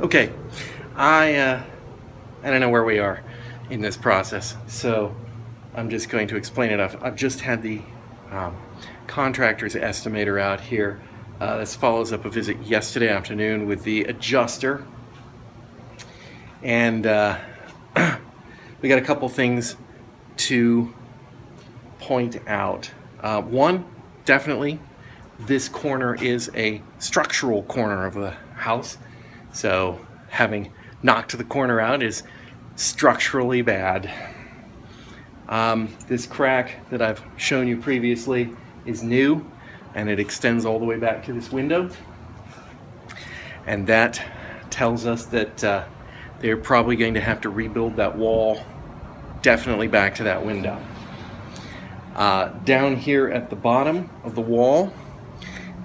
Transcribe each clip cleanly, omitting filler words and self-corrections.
Okay, I don't know where we are in this process, so I'm just going to explain it. I've just had the um, contractor's estimator out here. This follows up a visit yesterday afternoon with the adjuster, and we got a couple things to point out. One, definitely, this corner is a structural corner of the house. So having knocked the corner out is structurally bad. This crack that I've shown you previously is new, and it extends all the way back to this window. And that tells us that they're probably going to have to rebuild that wall definitely back to that window. Down here at the bottom of the wall,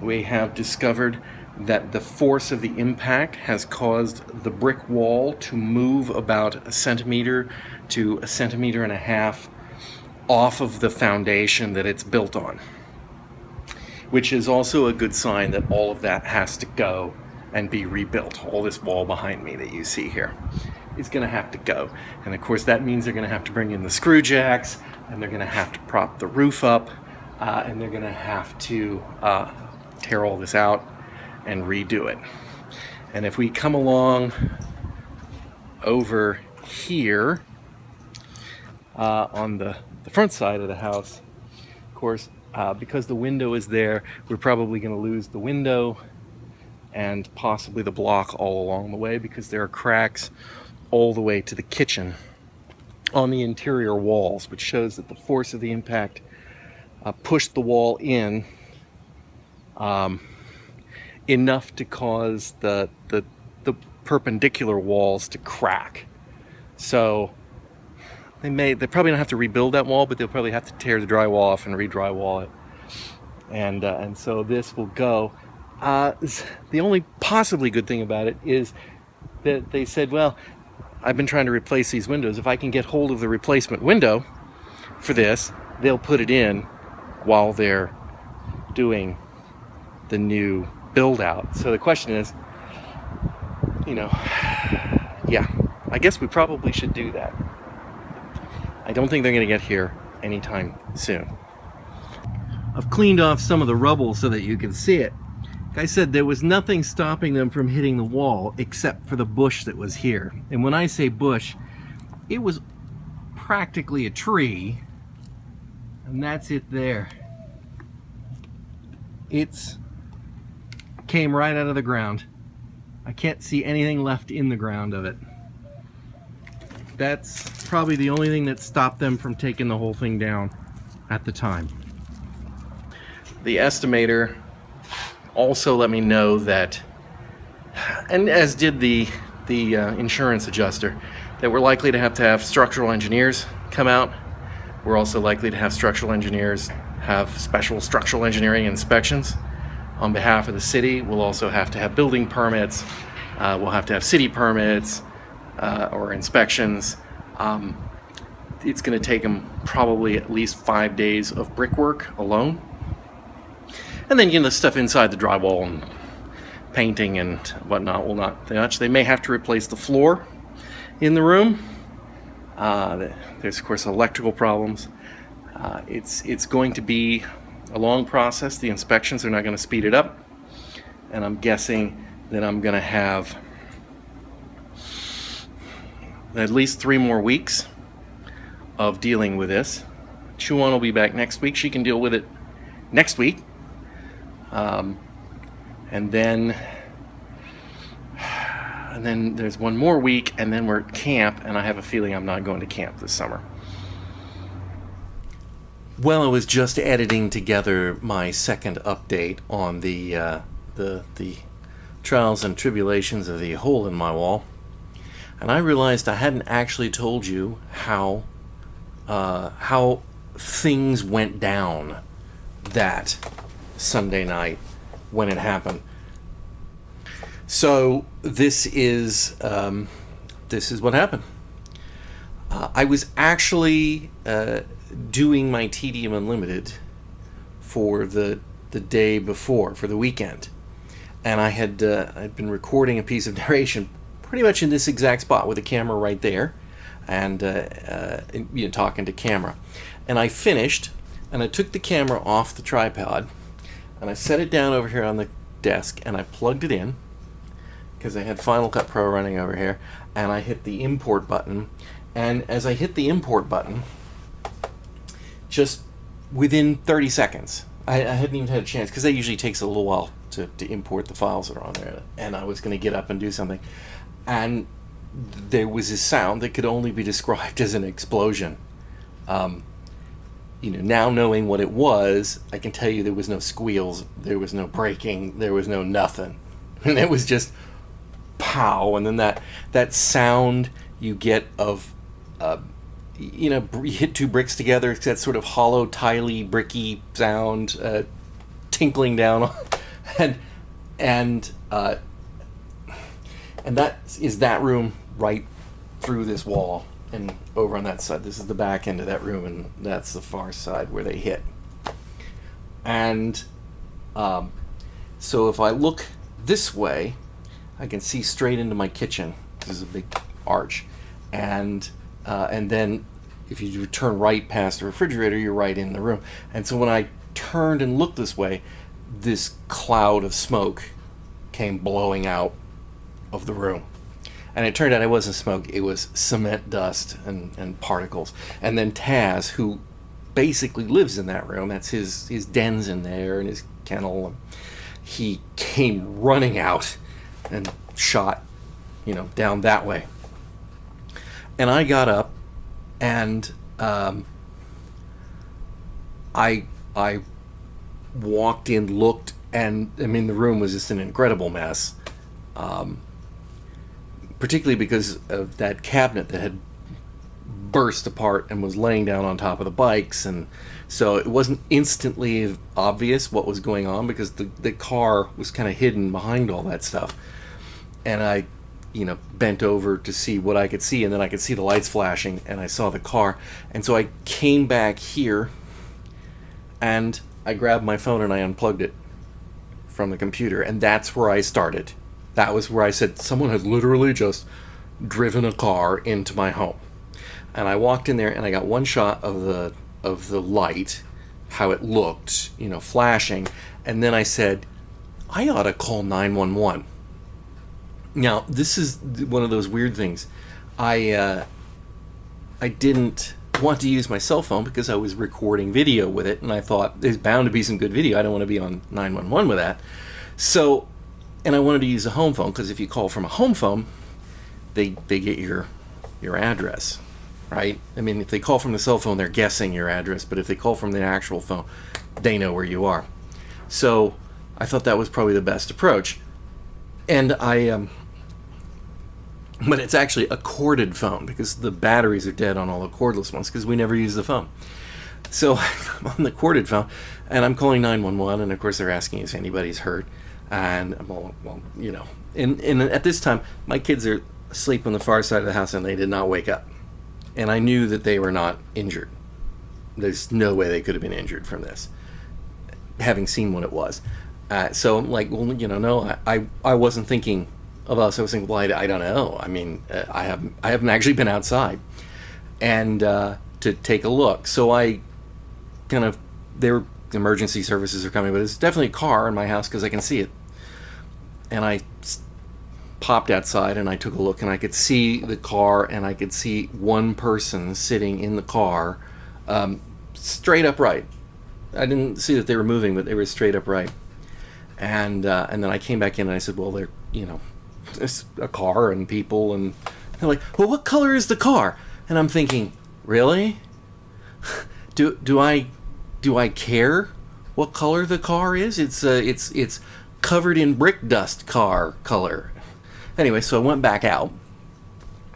we have discovered that the force of the impact has caused the brick wall to move about 1 centimeter to 1.5 centimeters off of the foundation that it's built on, which is also a good sign that all of that has to go and be rebuilt. All this wall behind me that you see here is going to have to go, and of course that means they're going to have to bring in the screw jacks, and they're going to have to prop the roof up, and they're going to have to tear all this out and redo it. And if we come along over here on the front side of the house, of course, because the window is there, we're probably going to lose the window and possibly the block all along the way, because there are cracks all the way to the kitchen on the interior walls, which shows that the force of the impact pushed the wall in enough to cause the perpendicular walls to crack. So they probably don't have to rebuild that wall, but they'll probably have to tear the drywall off and re-drywall it, and so this will go. The only possibly good thing about it is that they said, well, I've been trying to replace these windows. If I can get hold of the replacement window for this, they'll put it in while they're doing the new build out. So the question is, yeah, I guess we probably should do that. I don't think they're going to get here anytime soon. I've cleaned off some of the rubble so that you can see it. Like I said, there was nothing stopping them from hitting the wall except for the bush that was here. And when I say bush, it was practically a tree, and that's it there. It's came right out of the ground. I can't see anything left in the ground of it. That's probably the only thing that stopped them from taking the whole thing down at the time. The estimator also let me know that, and as did the insurance adjuster, that we're likely to have structural engineers come out. We're also likely to have structural engineers have special structural engineering inspections on behalf of the city. We'll also have to have building permits. We'll have to have city permits or inspections. It's going to take them probably at least 5 days of brickwork alone. And then, the stuff inside the drywall and painting and whatnot will not much. They may have to replace the floor in the room. There's, of course, electrical problems. It's going to be a long process. The inspections are not going to speed it up, and I'm guessing that I'm going to have at least 3 more weeks of dealing with this. Chuan will be back next week. She can deal with it next week, and then there's 1 more week, and then we're at camp, and I have a feeling I'm not going to camp this summer. Well, I was just editing together my second update on the trials and tribulations of the hole in my wall, and I realized I hadn't actually told you how things went down that Sunday night when it happened. So this is what happened. I was actually doing my Tedium Unlimited for the day before, for the weekend, and I'd been recording a piece of narration pretty much in this exact spot with the camera right there, and talking to camera. And I finished, and I took the camera off the tripod, and I set it down over here on the desk, and I plugged it in because I had Final Cut Pro running over here, and I hit the import button. And as I hit the import button, just within 30 seconds, I hadn't even had a chance, because that usually takes a little while to import the files that are on there, and I was going to get up and do something, and there was a sound that could only be described as an explosion. Now knowing what it was, I can tell you there was no squeals, there was no breaking, there was no nothing. And it was just pow, and then that sound you get of, you hit two bricks together, it's that sort of hollow, tiley, bricky sound, tinkling down, and that is that room right through this wall. And over on that side, this is the back end of that room, and that's the far side where they hit. And so if I look this way, I can see straight into my kitchen. This is a big arch. And then if you turn right past the refrigerator, you're right in the room. And so when I turned and looked this way, this cloud of smoke came blowing out of the room. And it turned out it wasn't smoke, it was cement dust and particles. And then Taz, who basically lives in that room, that's his den's in there and his kennel, and he came running out and shot, down that way. And I got up, and I walked in, looked, and the room was just an incredible mess. Particularly because of that cabinet that had burst apart and was laying down on top of the bikes, and so it wasn't instantly obvious what was going on because the car was kind of hidden behind all that stuff. And I bent over to see what I could see, and then I could see the lights flashing, and I saw the car. And so I came back here, and I grabbed my phone and I unplugged it from the computer, and that's where I started. That was where I said, someone has literally just driven a car into my home. And I walked in there, and I got one shot of the light, how it looked, flashing. And then I said, I ought to call 911. Now, this is one of those weird things. I didn't want to use my cell phone because I was recording video with it, and I thought there's bound to be some good video. I don't want to be on 911 with that. So, and I wanted to use a home phone, because if you call from a home phone, they get your address, right? If they call from the cell phone, they're guessing your address, but if they call from the actual phone, they know where you are. So I thought that was probably the best approach. And but it's actually a corded phone, because the batteries are dead on all the cordless ones, because we never use the phone. So I'm on the corded phone, and I'm calling 911, and of course they're asking if anybody's hurt. And well, and at this time, my kids are asleep on the far side of the house, and they did not wake up. And I knew that they were not injured. There's no way they could have been injured from this, having seen what it was. So I'm like, well, no, I wasn't thinking of us. I was thinking, well, I don't know. I haven't actually been outside and to take a look. So I their emergency services are coming, but it's definitely a car in my house because I can see it. And I popped outside and I took a look, and I could see the car, and I could see one person sitting in the car, straight upright. I didn't see that they were moving, but they were straight upright. And then I came back in and I said, well, it's a car and people, and they're like, well, what color is the car? And I'm thinking, really? Do I care what color the car is? It's covered in brick dust car color. Anyway, so I went back out,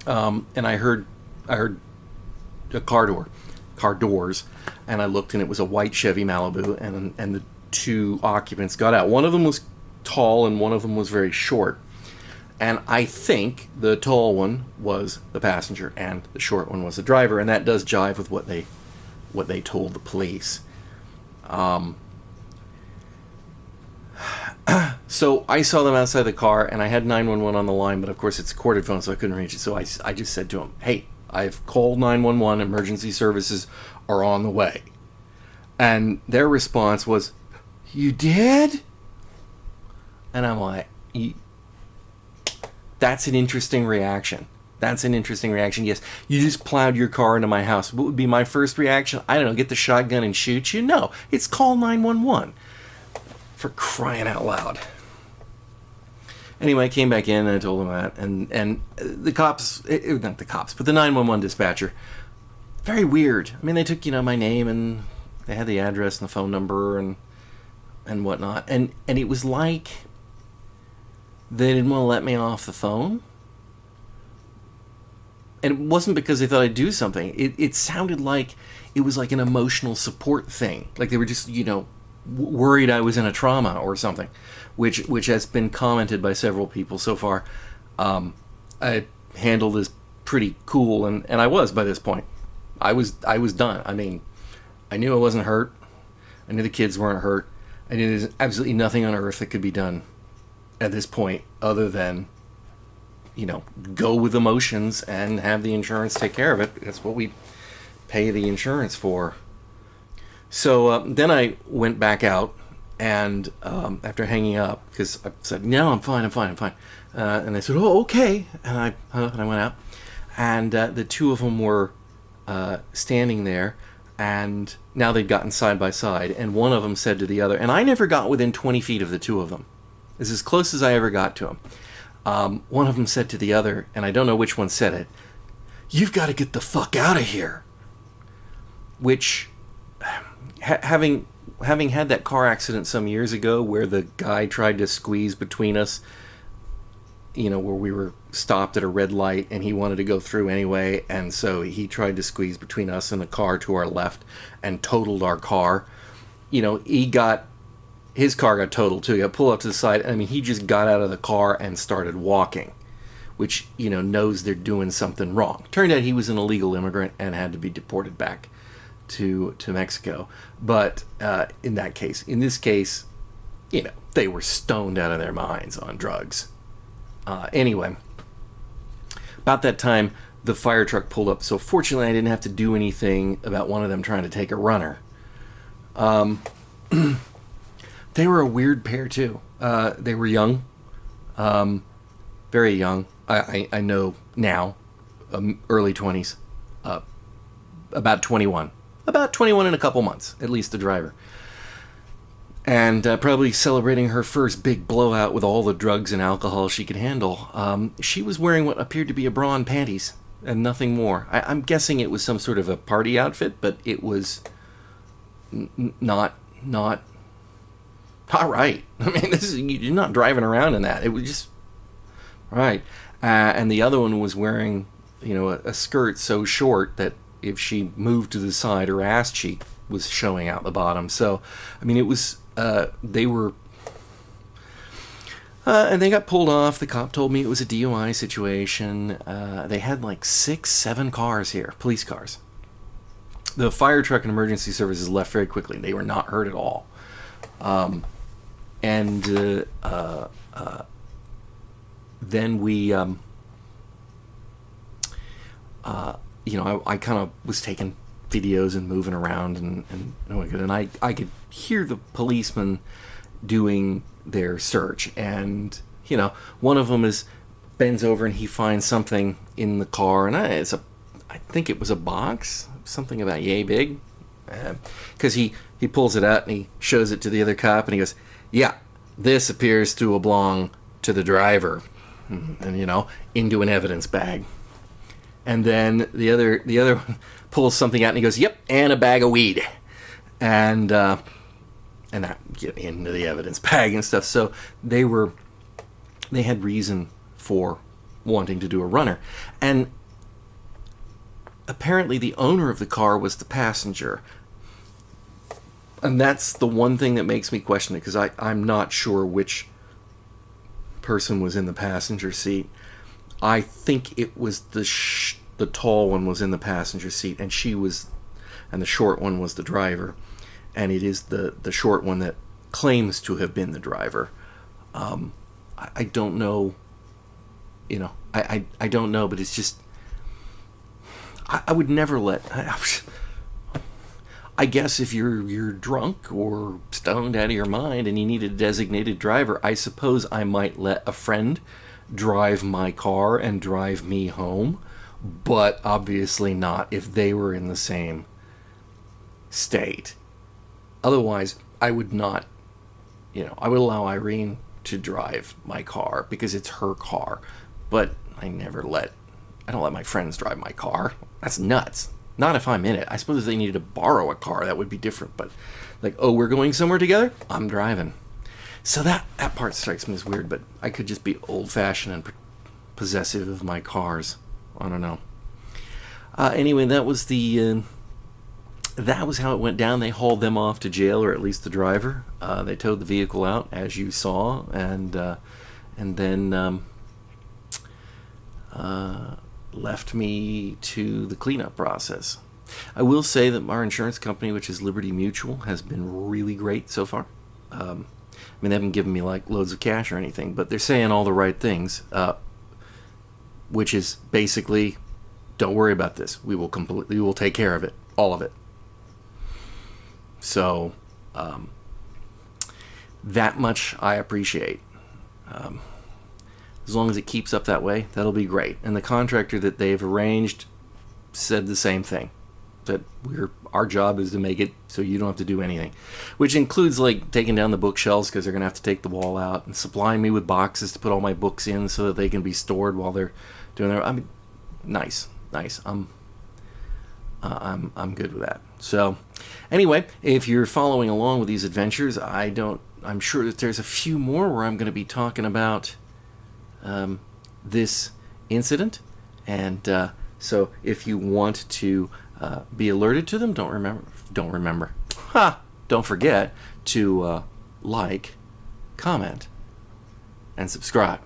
and I heard a car doors, and I looked, and it was a white Chevy Malibu, and the two occupants got out. One of them was tall, and one of them was very short. And I think the tall one was the passenger, and the short one was the driver, and that does jive with what they told the police. So I saw them outside the car, and I had 911 on the line, but of course it's a corded phone, so I couldn't reach it. So I just said to him, hey, I've called 911, emergency services are on the way. And their response was, you did? And I'm like, that's an interesting reaction. That's an interesting reaction. Yes, you just plowed your car into my house. What would be my first reaction? I don't know, get the shotgun and shoot you? No, it's call 911. For crying out loud. Anyway, I came back in and I told him that. And the cops, not the cops, but the 911 dispatcher, very weird. I mean, they took, my name and they had the address and the phone number and whatnot. And it was like they didn't want to let me off the phone. And it wasn't because they thought I'd do something. It sounded like it was like an emotional support thing. Like they were just, worried I was in a trauma or something, which has been commented by several people so far. I handled this pretty cool, and I was by this point. I was done. I mean, I knew I wasn't hurt. I knew the kids weren't hurt. I knew there's absolutely nothing on earth that could be done at this point other than, go with emotions and have the insurance take care of it. That's what we pay the insurance for. So then I went back out, and after hanging up, because I said, no, I'm fine. And they said, oh, okay. And I went out, and the two of them were standing there, and now they'd gotten side by side, and one of them said to the other, and I never got within 20 feet of the two of them. It's as close as I ever got to them. One of them said to the other, and I don't know which one said it, you've got to get the fuck out of here. Which, having had that car accident some years ago where the guy tried to squeeze between us, where we were stopped at a red light and he wanted to go through anyway, and so he tried to squeeze between us and the car to our left and totaled our car. His car got totaled too. He got pulled up to the side. I mean, he just got out of the car and started walking, which, knows they're doing something wrong. Turned out he was an illegal immigrant and had to be deported back to Mexico. But in this case, they were stoned out of their minds on drugs. Anyway, about that time, the fire truck pulled up. So fortunately, I didn't have to do anything about one of them trying to take a runner. They were a weird pair too. They were young, very young. I know now, early 20s, about 21. About 21 in a couple months, at least the driver. And probably celebrating her first big blowout with all the drugs and alcohol she could handle. She was wearing what appeared to be a bra and panties and nothing more. I'm guessing it was some sort of a party outfit, but it was not right. I mean, you're not driving around in that. It was just right. And the other one was wearing, a skirt so short that if she moved to the side, her ass cheek was showing out the bottom. So, I mean, it was, they were, and they got pulled off. The cop told me it was a DUI situation. They had like 6-7 cars here, police cars. The fire truck and emergency services left very quickly. They were not hurt at all. Then we, I kind of was taking videos and moving around and I could hear the policemen doing their search, and one of them bends over and he finds something in the car, and I think it was a box, something about yay big, because he pulls it out and he shows it to the other cop and he goes, yeah, this appears to belong to the driver, and into an evidence bag. And then the other pulls something out and he goes, yep, and a bag of weed. And that get into the evidence bag and stuff. So they had reason for wanting to do a runner. And apparently the owner of the car was the passenger. And that's the one thing that makes me question it, because I'm not sure which person was in the passenger seat. I think it was the tall one was in the passenger seat, and the short one was the driver, and it is the short one that claims to have been the driver. I don't know, I don't know, but it's just, I would never let, I guess if you're drunk or stoned out of your mind and you need a designated driver, I suppose I might let a friend drive my car and drive me home, but obviously not if they were in the same state. Otherwise, I would not, I would allow Irene to drive my car because it's her car, but I don't let my friends drive my car. That's nuts. Not if I'm in it. I suppose if they needed to borrow a car, that would be different, but like, oh, we're going somewhere together? I'm driving. So that part strikes me as weird, but I could just be old-fashioned and possessive of my cars. I don't know. Anyway, that was how it went down. They hauled them off to jail, or at least the driver. They towed the vehicle out, as you saw, and then left me to the cleanup process. I will say that our insurance company, which is Liberty Mutual, has been really great so far. They haven't given me like loads of cash or anything, but they're saying all the right things, which is basically, don't worry about this. We will take care of it, all of it. So that much I appreciate. As long as it keeps up that way, that'll be great. And the contractor that they've arranged said the same thing, that our job is to make it so you don't have to do anything, which includes like taking down the bookshelves because they're going to have to take the wall out, and supplying me with boxes to put all my books in so that they can be stored while they're doing their. Nice. I'm good with that. So anyway, if you're following along with these adventures, I'm sure that there's a few more where I'm going to be talking about this incident, and so if you want to be alerted to them, don't forget to like, comment, and subscribe.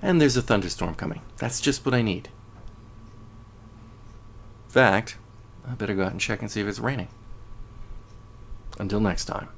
And there's a thunderstorm coming. That's just what I need. In fact, I better go out and check and see if it's raining. Until next time.